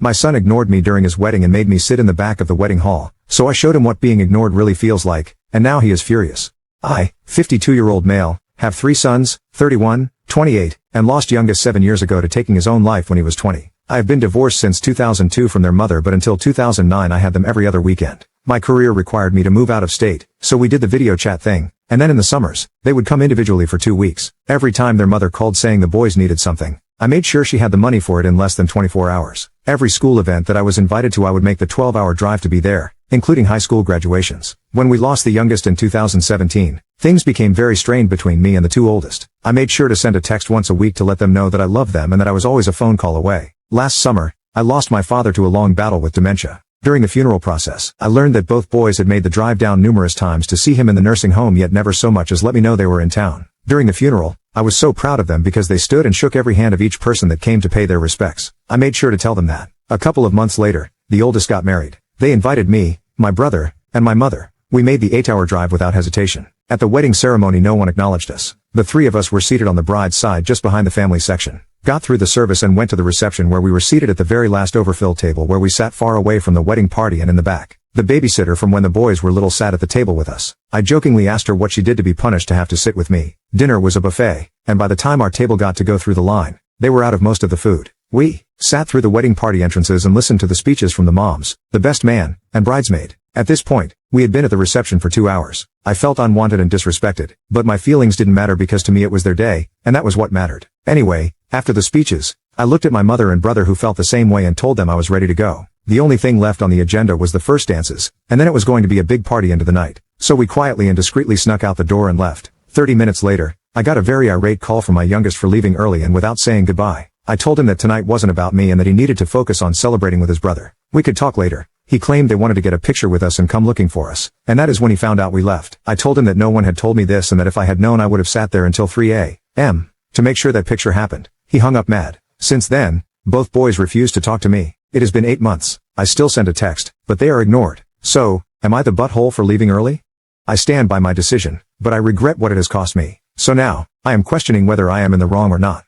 My son ignored me during his wedding and made me sit in the back of the wedding hall, so I showed him what being ignored really feels like, and now he is furious. I, 52-year-old male, have 3 sons, 31, 28, and lost youngest 7 years ago to taking his own life when he was 20. I have been divorced since 2002 from their mother, but until 2009 I had them every other weekend. My career required me to move out of state, so we did the video chat thing, and then in the summers, they would come individually for 2 weeks. Every time their mother called saying the boys needed something, I made sure she had the money for it in less than 24 hours. Every school event that I was invited to I would make the 12-hour drive to be there, including high school graduations. When we lost the youngest in 2017, things became very strained between me and the 2 oldest. I made sure to send a text once a week to let them know that I loved them and that I was always a phone call away. Last summer, I lost my father to a long battle with dementia. During the funeral process, I learned that both boys had made the drive down numerous times to see him in the nursing home, yet never so much as let me know they were in town. During the funeral, I was so proud of them because they stood and shook every hand of each person that came to pay their respects. I made sure to tell them that. A couple of months later, the oldest got married. They invited me, my brother, and my mother. We made the 8-hour drive without hesitation. At the wedding ceremony no one acknowledged us. The 3 of us were seated on the bride's side just behind the family section. Got through the service and went to the reception where we were seated at the very last overfilled table where we sat far away from the wedding party and in the back. The babysitter from when the boys were little sat at the table with us. I jokingly asked her what she did to be punished to have to sit with me. Dinner was a buffet, and by the time our table got to go through the line, they were out of most of the food. We sat through the wedding party entrances and listened to the speeches from the moms, the best man, and bridesmaid. At this point, we had been at the reception for 2 hours. I felt unwanted and disrespected, but my feelings didn't matter because to me it was their day, and that was what mattered. Anyway, after the speeches, I looked at my mother and brother who felt the same way and told them I was ready to go. The only thing left on the agenda was the first dances, and then it was going to be a big party into the night. So we quietly and discreetly snuck out the door and left. 30 minutes later, I got a very irate call from my youngest for leaving early and without saying goodbye. I told him that tonight wasn't about me and that he needed to focus on celebrating with his brother. We could talk later. He claimed they wanted to get a picture with us and come looking for us, and that is when he found out we left. I told him that no one had told me this and that if I had known I would have sat there until 3 a.m. to make sure that picture happened. He hung up mad. Since then, both boys refused to talk to me. It has been 8 months. I still send a text, but they are ignored. So, am I the butthole for leaving early? I stand by my decision, but I regret what it has cost me. So now, I am questioning whether I am in the wrong or not.